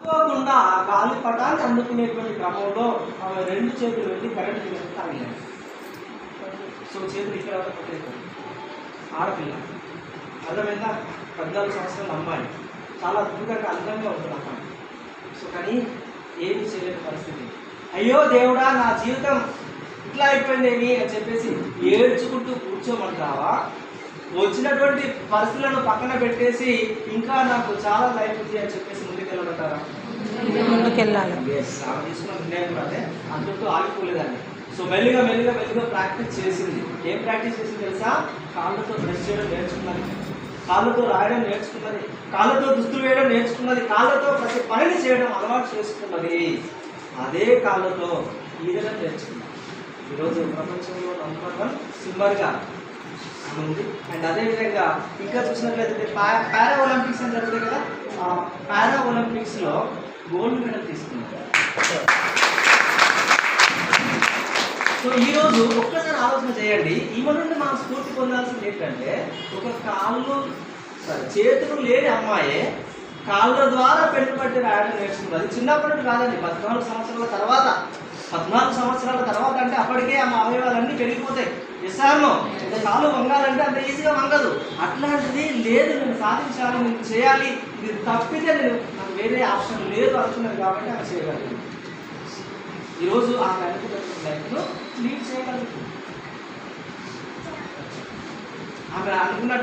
అనుకోకుండా ఆ గాలిపటాన్ని అందుకునేటువంటి క్రమంలో ఆమె 2 చేతులు వెళ్ళి కరెంట్ తాగినాయి. సో చేతులు ఇక్కడ కొట్టేది. ఆడపిల్ల అర్థమైందా? 14 సంవత్సరాల అమ్మాయి, చాలా అద్భుతంగా అందంగా ఉంటుంది అమ్మాయి. సో కానీ ఏమి చేయలేని పరిస్థితి. అయ్యో దేవుడా, నా జీవితం ఇట్లా అయిపోయిందేమి అని చెప్పేసి ఏడ్చుకుంటూ కూర్చోమంటావా? వచ్చినటువంటి పరిస్థితులను పక్కన పెట్టేసి ఇంకా నాకు చాలా లైఫ్ ఉంది అని చెప్పేసి ముందుకెళ్ళమంటారా? ముందుకెళ్ళాలి. తీసుకున్న నిర్ణయం కూడా అదే, అందరితో ఆగిపోలేదండి. సో మెల్లిగా మెల్లిగా మెల్లిగా ప్రాక్టీస్ చేసింది. ఏం ప్రాక్టీస్ చేసింది తెలుసా? కాళ్ళతో బ్రష్ చేయడం నేర్చుకున్నది, కాళ్ళతో రాయడం నేర్చుకున్నది, కాళ్ళతో దుస్తులు వేయడం నేర్చుకున్నది, కాళ్ళతో ప్రతి పనిని చేయడం అలవాటు చేసుకున్నది. అదే కాళ్ళతో ఈదడం నేర్చుకున్నది. ఈరోజు ప్రపంచంలో నంబర్ 1 స్విమ్మర్గా ఉంది. అండ్ అదేవిధంగా ఇంకా చూసినట్లయితే పారా ఒలింపిక్స్ అని జరుగుతాయి కదా, ఆ పారా ఒలింపిక్స్లో గోల్డ్ మెడల్ తీసుకున్నారు. సో ఈరోజు ఒక్కసారి ఆలోచన చేయండి, ఈమె నుండి మనం స్ఫూర్తి పొందాల్సింది ఏంటంటే, ఒక చేతులు లేని అమ్మాయే కాళ్ళ ద్వారా పెన్ను పట్టి రాయడం నేర్చుకుంటుంది. అది చిన్నప్పటి నుండి రాదండి, 14 సంవత్సరాల తర్వాత. 14 సంవత్సరాల తర్వాత అంటే అప్పటికే ఆమె అవయవాలన్నీ పెరిగిపోతాయి. ఎస్ఆర్నో ఇంకా కాలు వంగాలంటే అంత ఈజీగా వంగదు. అట్లాంటిది లేదు, నేను సాధించాలి, నేను చేయాలి, ఇది తప్పితే నాకు వేరే ఆప్షన్ లేదు అనుకున్నది కాబట్టి ఆమె చేయగలిగింది. ఈరోజు ఆమె అనుకున్న లైఫ్లో లీడ్ చేయగలుగుతుంది. ఆమె అనుకున్న